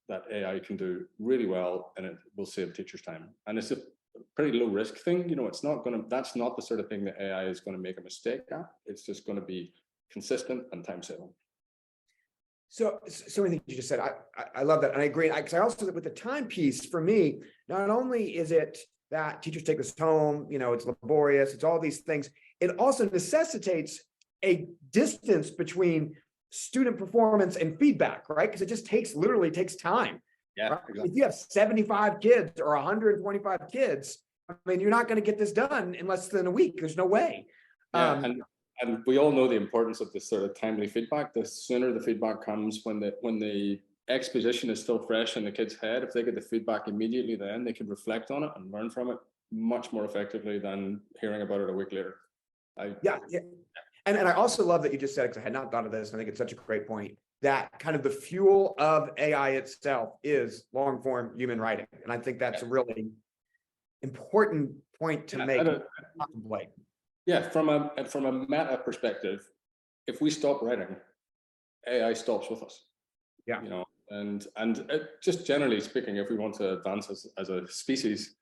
that AI can do really well, and it will save teachers time. And it's a pretty low risk thing. That's not the sort of thing that AI is going to make a mistake at. It's just going to be consistent and time saving. So many things you just said. I love that, and I agree. Because I also, with the time piece, for me, not only is it that teachers take this home, it's laborious, it's all these things. It also necessitates a distance between student performance and feedback, right? Because it just literally takes time. Yeah. Right? Exactly. If you have 75 kids or 125 kids, I mean, you're not going to get this done in less than a week. There's no way. Yeah, and we all know the importance of this sort of timely feedback. The sooner the feedback comes, when the exposition is still fresh in the kid's head, if they get the feedback immediately, then they can reflect on it and learn from it much more effectively than hearing about it a week later. Yeah. And I also love that you just said, because I had not thought of this, and I think it's such a great point, that kind of the fuel of AI itself is long form human writing. And I think that's a really important point to make. Yeah, from a meta perspective, if we stop writing, AI stops with us. Yeah. And just generally speaking, if we want to advance as a species,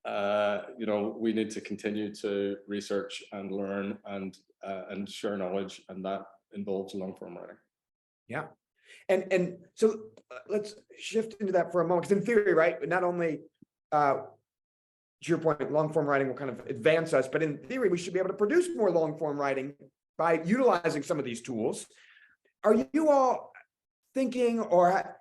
we need to continue to research and learn and share knowledge, and that involves long form writing. Yeah. And so let's shift into that for a moment, because in theory, right, not only to your point, long form writing will kind of advance us, but in theory, we should be able to produce more long form writing by utilizing some of these tools. Are you all thinking, or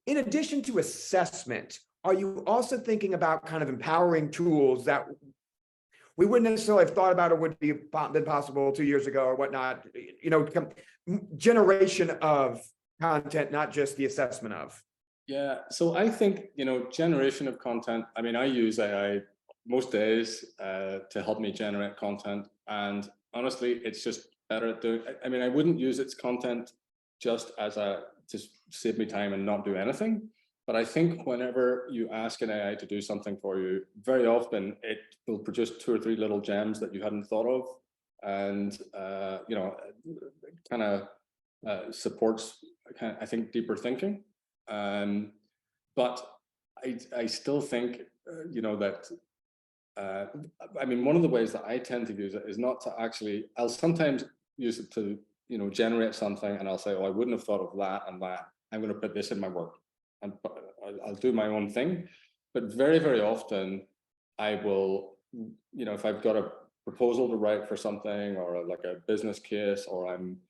in addition to assessment, are you also thinking about kind of empowering tools that we wouldn't necessarily have thought about or would be been possible 2 years ago or whatnot, generation of content, not just the assessment of? Yeah, so I think, generation of content, I mean, I use AI most days to help me generate content. And honestly, it's just better at doing, I mean, I wouldn't use its content just to save me time and not do anything. But I think whenever you ask an AI to do something for you, very often it will produce 2 or 3 little gems that you hadn't thought of. And, kind of supports, I think, deeper thinking. But I still think, that, I mean, one of the ways that I tend to use it is not to actually, I'll sometimes use it to, generate something, and I'll say, oh, I wouldn't have thought of that and that. I'm going to put this in my work, and I'll do my own thing. But very, very often I will, if I've got a proposal to write for something, or like a business case, or I'm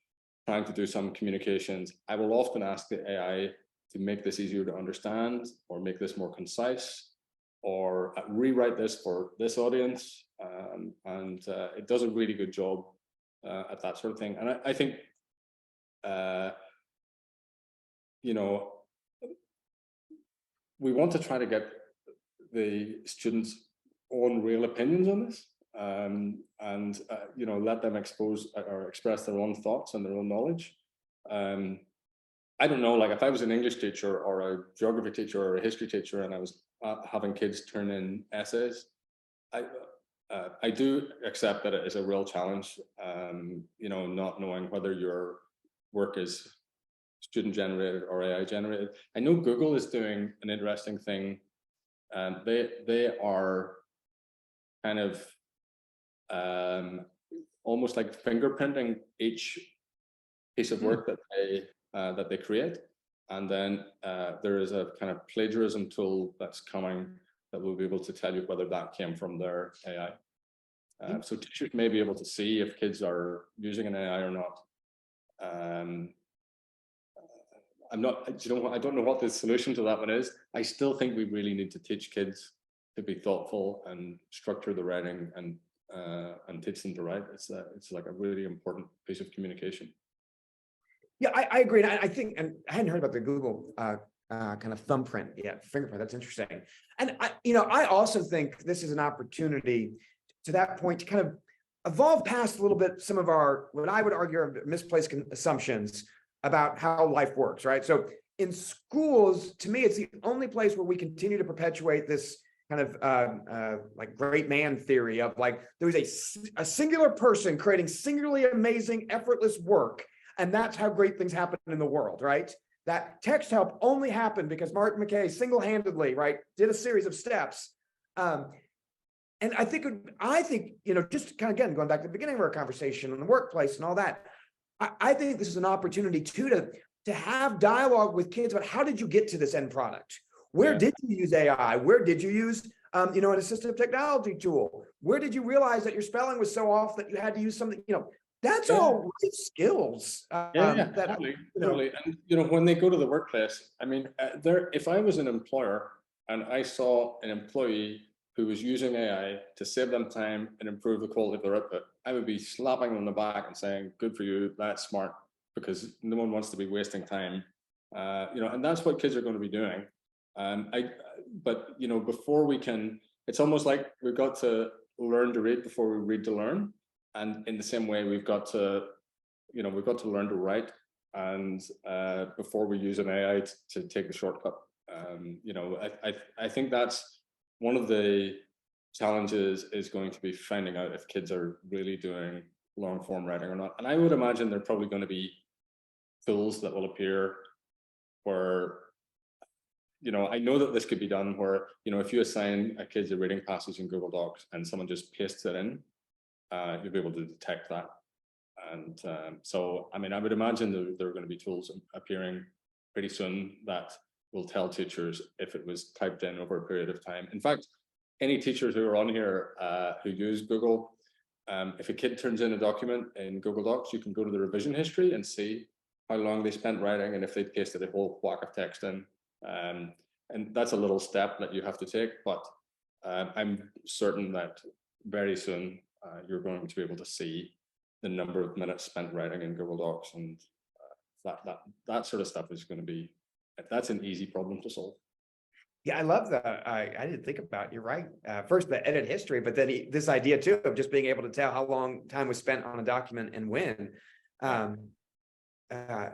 trying to do some communications, I will often ask the AI to make this easier to understand, or make this more concise, or rewrite this for this audience. And it does a really good job at that sort of thing. And I think, we want to try to get the students' own real opinions on this, and let them expose or express their own thoughts and their own knowledge. I don't know, like if I was an English teacher or a geography teacher or a history teacher, and I was having kids turn in essays, I do accept that it is a real challenge, not knowing whether your work is student generated or AI generated. I know Google is doing an interesting thing. They are kind of almost like fingerprinting each piece of work that they create. And then there is a kind of plagiarism tool that's coming that will be able to tell you whether that came from their AI. So teachers may be able to see if kids are using an AI or not. I'm not, you know, I don't know what the solution to that one is. I still think we really need to teach kids to be thoughtful and structure the writing and teach them to write. It's like a really important piece of communication. Yeah, I agree. And I think, and I hadn't heard about the Google kind of thumbprint yet, fingerprint. That's interesting. And I also think this is an opportunity to that point to kind of evolve past a little bit some of our, what I would argue are misplaced assumptions about how life works, right? So in schools, to me, it's the only place where we continue to perpetuate this kind of like great man theory of like, there's a singular person creating singularly amazing, effortless work. And that's how great things happen in the world, right? That TextHelp only happened because Martin McKay single-handedly, right, did a series of steps. And I think, just kind of, again, going back to the beginning of our conversation in the workplace and all that, I think this is an opportunity too to have dialogue with kids about how did you get to this end product? Where did you use AI? Where did you use, an assistive technology tool? Where did you realize that your spelling was so off that you had to use something, that's all life skills. Totally. And when they go to the workplace, I mean, if I was an employer and I saw an employee who was using AI to save them time and improve the quality of their output, I would be slapping them on the back and saying, "Good for you, that's smart," because no one wants to be wasting time. And that's what kids are going to be doing. But before we can, it's almost like we've got to learn to read before we read to learn. And in the same way, we've got to learn to write, and before we use an AI to take the shortcut. I think that's one of the challenges is going to be finding out if kids are really doing long form writing or not. And I would imagine there are probably going to be tools that will appear where, I know that this could be done where, if you assign a kid a reading passage in Google Docs and someone just pastes it in, you'll be able to detect that. And so, I mean, I would imagine there are going to be tools appearing pretty soon that will tell teachers if it was typed in over a period of time. In fact, any teachers who are on here who use Google, if a kid turns in a document in Google Docs, you can go to the revision history and see how long they spent writing and if they pasted a whole whack of text in. And that's a little step that you have to take, but I'm certain that very soon you're going to be able to see the number of minutes spent writing in Google Docs, and that sort of stuff is going to be, that's an easy problem to solve. Yeah, I love that. I didn't think about, you're right. First the edit history, but then this idea too of just being able to tell how long time was spent on a document and when,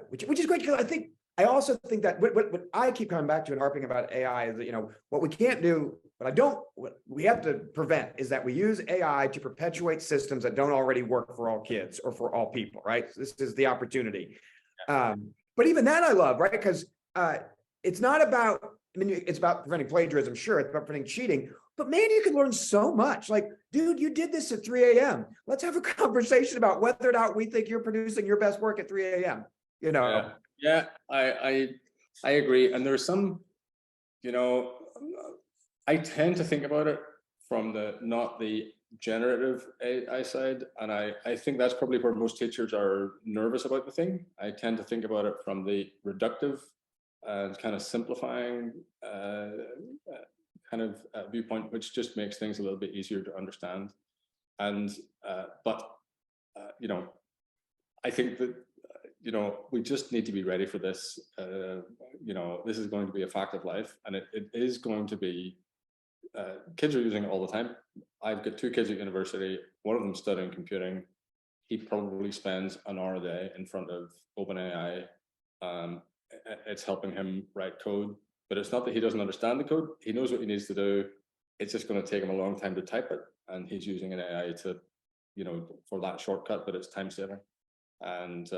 which is great, because I also think that what I keep coming back to and harping about AI is that, what we can't do, what we have to prevent is that we use AI to perpetuate systems that don't already work for all kids or for all people, right? This is the opportunity. But even that I love, right? Because it's not about, it's about preventing plagiarism, sure, it's about preventing cheating, but man, you can learn so much. Like, dude, you did this at 3 a.m. Let's have a conversation about whether or not we think you're producing your best work at 3 a.m. Yeah, I agree. And there's some, I tend to think about it from not the generative AI side. And I think that's probably where most teachers are nervous about the thing. I tend to think about it from the reductive and kind of simplifying viewpoint, which just makes things a little bit easier to understand. And, I think that, we just need to be ready for this. This is going to be a fact of life, and it is going to be, kids are using it all the time. I've got 2 kids at university, one of them studying computing. He probably spends an hour a day in front of OpenAI. It's helping him write code, but it's not that he doesn't understand the code. He knows what he needs to do. It's just going to take him a long time to type it. And he's using an AI to, for that shortcut, but it's time saving. And,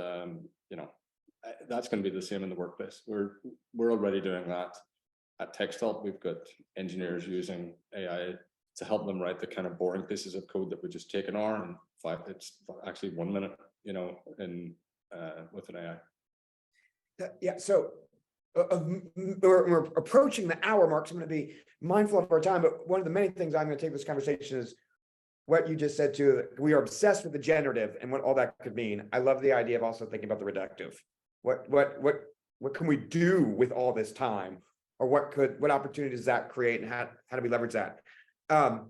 that's going to be the same in the workplace. We're already doing that. At TextHelp, we've got engineers using AI to help them write the kind of boring pieces of code that would just take an hour, and it's actually 1 minute, with an AI. Yeah. So we're approaching the hour mark, so I'm going to be mindful of our time. But one of the many things I'm going to take this conversation is what you just said too. We are obsessed with the generative and what all that could mean. I love the idea of also thinking about the reductive. What can we do with all this time, or what opportunities does that create, and how do we leverage that? Kind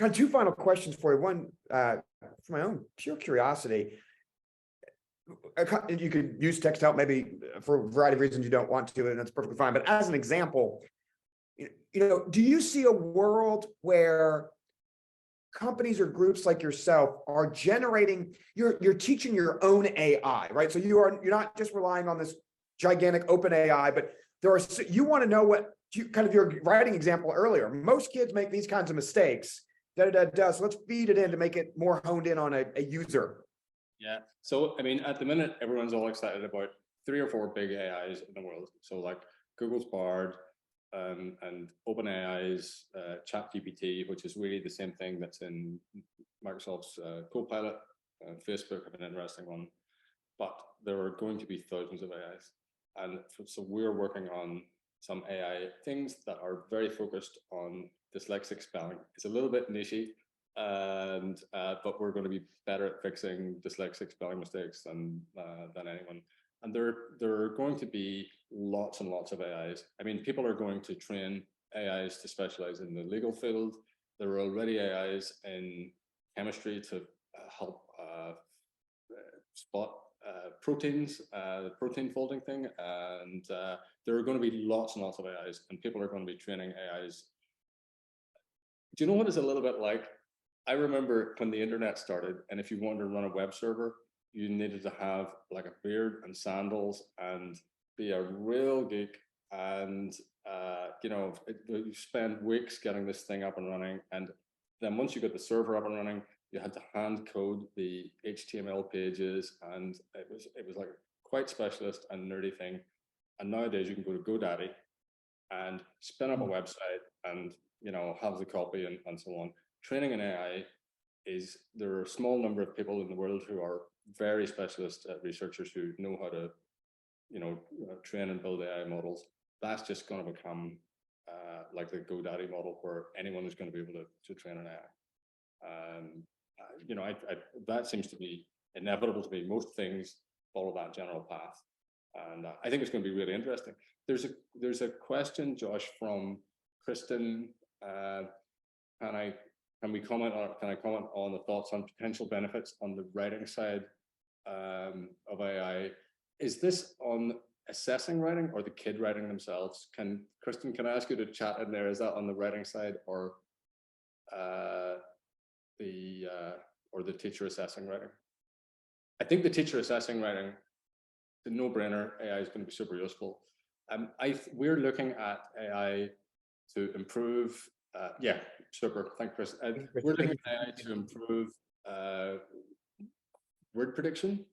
of two final questions for you. One, for my own pure curiosity. You could use TextHelp maybe for a variety of reasons you don't want to, and that's perfectly fine. But as an example, do you see a world where companies or groups like yourself are generating, you're teaching your own AI, right? So you're not just relying on this gigantic open AI, but you want to know what kind of your writing example earlier. Most kids make these kinds of mistakes. So let's feed it in to make it more honed in on a user. Yeah. So, I mean, at the minute, everyone's all excited about 3 or 4 big AIs in the world. So like Google's Bard, and OpenAI's ChatGPT, which is really the same thing that's in Microsoft's Copilot. Facebook have an interesting one, but there are going to be thousands of AIs. And so we're working on some AI things that are very focused on dyslexic spelling. It's a little bit nichey, and but we're going to be better at fixing dyslexic spelling mistakes than anyone. And there are going to be lots and lots of AIs. I mean, people are going to train AIs to specialize in the legal field. There are already AIs in chemistry to help spot proteins, the protein folding thing. And there are going to be lots and lots of AIs, and people are going to be training AIs. Do you know what it's a little bit like? I remember when the internet started, and if you wanted to run a web server, you needed to have like a beard and sandals and be a real geek. And, you spend weeks getting this thing up and running. And then once you got the server up and running, you had to hand code the HTML pages. And it was like quite specialist and nerdy thing. And nowadays you can go to GoDaddy and spin up a website and, have the copy and so on. Training an AI there are a small number of people in the world who are very specialist researchers who know how to, train and build AI models. That's just going to become like the GoDaddy model, where anyone is going to be able to train an AI. That seems to be inevitable to me. Most things follow that general path, and I think it's going to be really interesting. There's a question, Josh, from Kristen. Can I comment on the thoughts on potential benefits on the writing side of AI? Is this on assessing writing or the kid writing themselves? Kristen, can I ask you to chat in there? Is that on the writing side or the teacher assessing writing? I think the teacher assessing writing, the no-brainer. AI is going to be super useful. We're looking at AI to improve. Yeah, super. Thank you, Chris. We're looking at AI to improve word prediction.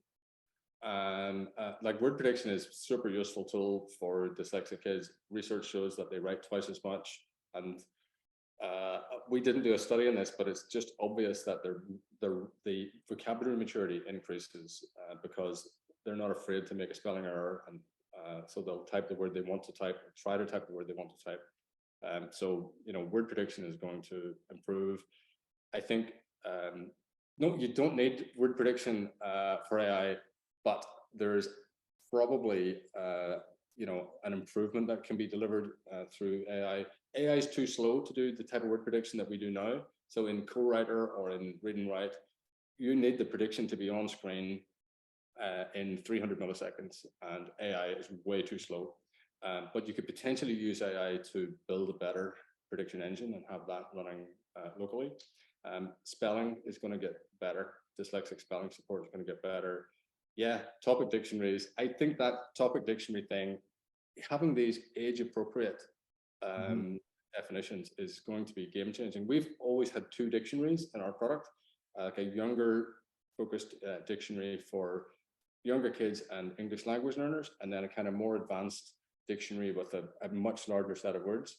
Like word prediction is a super useful tool for dyslexic kids. Research shows that they write twice as much. And we didn't do a study on this, but it's just obvious that the vocabulary maturity increases because they're not afraid to make a spelling error. And so they'll type the word they want to type, or try to type the word they want to type. So, word prediction is going to improve. I think, no, you don't need word prediction for AI, but there's probably, an improvement that can be delivered through AI. AI is too slow to do the type of word prediction that we do now. So in co-writer or in read and write, you need the prediction to be on screen in 300 milliseconds, and AI is way too slow. But you could potentially use AI to build a better prediction engine and have that running locally. Spelling is going to get better. Dyslexic spelling support is going to get better. Yeah, topic dictionaries. I think that topic dictionary thing, having these age-appropriate definitions is going to be game-changing. We've always had 2 dictionaries in our product, like a younger-focused dictionary for younger kids and English language learners, and then a kind of more advanced dictionary with a much larger set of words.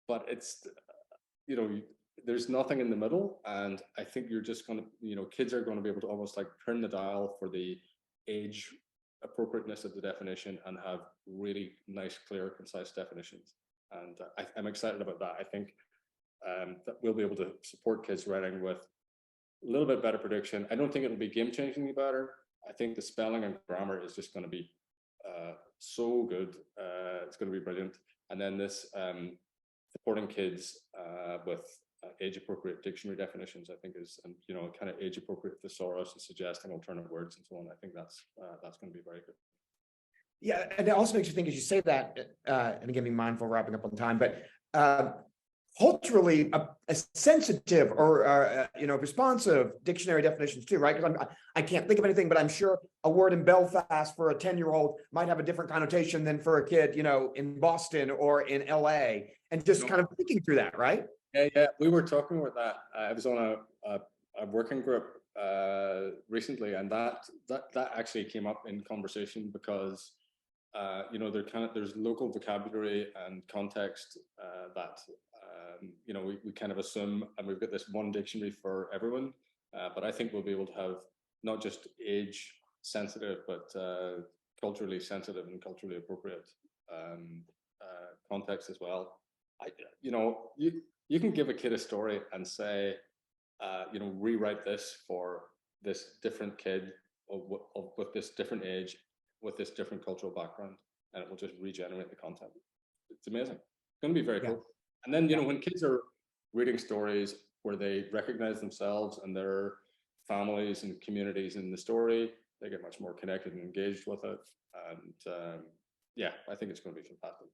But it's, there's nothing in the middle. And I think you're just going to, kids are going to be able to almost like turn the dial for the age appropriateness of the definition and have really nice, clear, concise definitions. And I'm excited about that. I think that we'll be able to support kids writing with a little bit better prediction. I don't think it'll be game-changingly better. I think the spelling and grammar is just going to be so good. It's going to be brilliant. And then this supporting kids with age-appropriate dictionary definitions, I think is, and kind of age-appropriate thesaurus and suggesting alternate words and so on. I think that's going to be very good. Yeah, and it also makes you think as you say that, and again, be mindful wrapping up on time, but culturally a sensitive or responsive dictionary definitions too, right? Because I can't think of anything, but I'm sure a word in Belfast for a 10-year-old might have a different connotation than for a kid, in Boston or in LA, and just kind of thinking through that, right? Yeah, we were talking about that. I was on a working group recently, and that actually came up in conversation because there's local vocabulary and context that we kind of assume, and we've got this one dictionary for everyone. But I think we'll be able to have not just age sensitive, but culturally sensitive and culturally appropriate context as well. You can give a kid a story and say, rewrite this for this different kid with this different age, with this different cultural background, and it will just regenerate the content. It's amazing. It's going to be very cool. And then, when kids are reading stories where they recognize themselves and their families and communities in the story, they get much more connected and engaged with it. And I think it's going to be fantastic.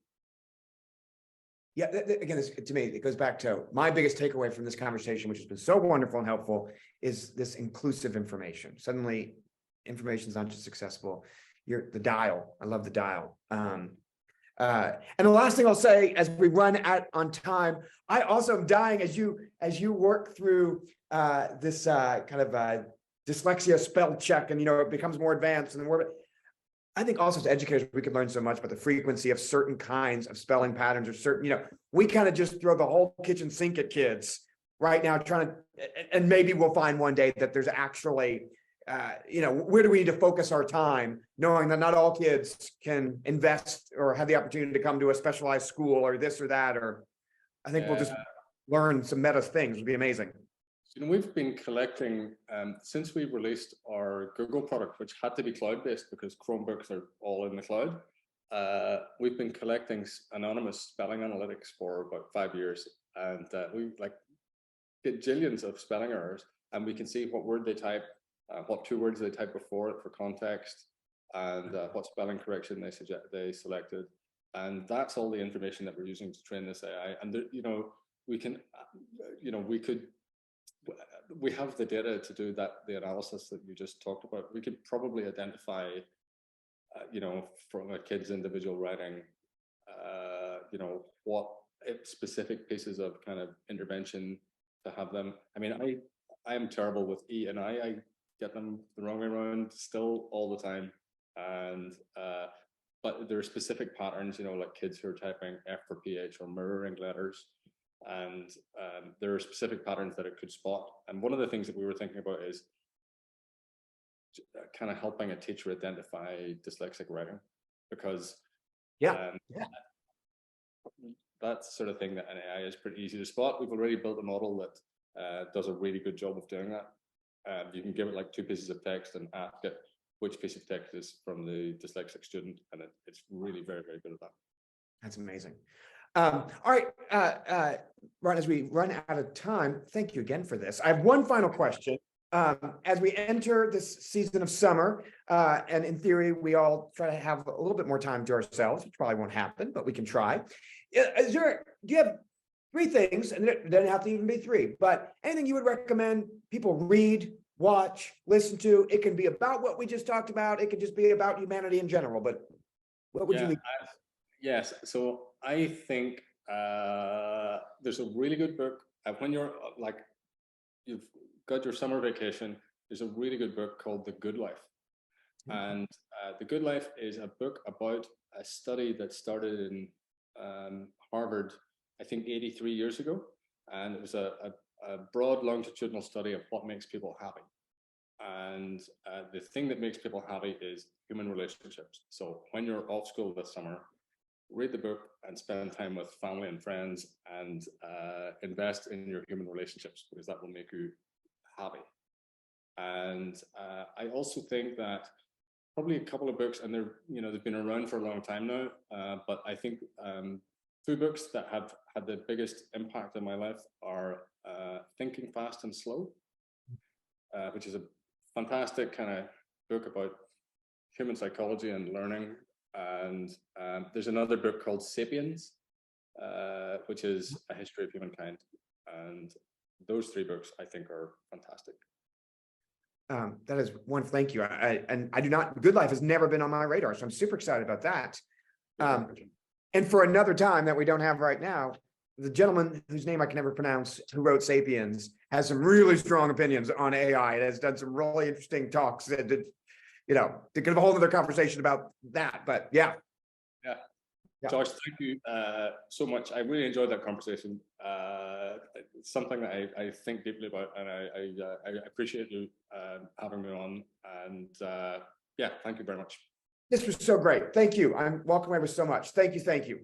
Yeah, again, to me, it goes back to my biggest takeaway from this conversation, which has been so wonderful and helpful, is this inclusive information. Suddenly, information is not just accessible. The dial. I love the dial. And the last thing I'll say, as we run out on time, I also am dying as you work through this kind of dyslexia spell check, and it becomes more advanced. And I think also as educators, we could learn so much about the frequency of certain kinds of spelling patterns, or certain, we kind of just throw the whole kitchen sink at kids right now, and maybe we'll find one day that there's actually, where do we need to focus our time, knowing that not all kids can invest or have the opportunity to come to a specialized school or this or that, or I think we'll just learn some meta things. It'd be amazing. We've been collecting, since we released our Google product, which had to be cloud-based because Chromebooks are all in the cloud. We've been collecting anonymous spelling analytics for about 5 years, and we get jillions of spelling errors, and we can see what word they type, what 2 words they type before it for context, and what spelling correction they selected, and that's all the information that we're using to train this AI. And we have the data to do the analysis that you just talked about. We could probably identify, from a kid's individual writing, what specific pieces of kind of intervention to have them. I mean, I am terrible with E and I get them the wrong way around still all the time. And but there are specific patterns, like kids who are typing F for PH or mirroring letters. And there are specific patterns that it could spot. And one of the things that we were thinking about is kind of helping a teacher identify dyslexic writing, because that's the sort of thing that an AI is pretty easy to spot. We've already built a model that does a really good job of doing that. You can give it 2 pieces of text and ask it which piece of text is from the dyslexic student, and it's really very, very good at that. That's amazing. All right, Ron, as we run out of time, thank you again for this. I have one final question. As we enter this season of summer, and in theory, we all try to have a little bit more time to ourselves, which probably won't happen, but we can try. Do you have 3 things, and it doesn't have to even be 3, but anything you would recommend people read, watch, listen to? It can be about what we just talked about. It could just be about humanity in general, but what would you leave? Yes, so I think there's a really good book. When you're you've got your summer vacation, there's a really good book called The Good Life. And The Good Life is a book about a study that started in Harvard, I think 83 years ago. And it was a broad longitudinal study of what makes people happy. And the thing that makes people happy is human relationships. So when you're off school this summer, read the book and spend time with family and friends, and invest in your human relationships, because that will make you happy. And I also think that probably a couple of books, and they've been around for a long time now, but I think two books that have had the biggest impact in my life are Thinking Fast and Slow, which is a fantastic kind of book about human psychology and learning. And there's another book called Sapiens, which is a history of humankind. And those three books, I think, are fantastic. That is one. Thank you. I do not. Good Life has never been on my radar, so I'm super excited about that. And for another time that we don't have right now, the gentleman whose name I can never pronounce, who wrote Sapiens, has some really strong opinions on AI. And has done some really interesting talks that to give a whole other conversation about that. But yeah. Josh, thank you so much. I really enjoyed that conversation. It's something that I think deeply about, and I appreciate you having me on. And thank you very much. This was so great. Thank you. I'm walking away with so much. Thank you. Thank you.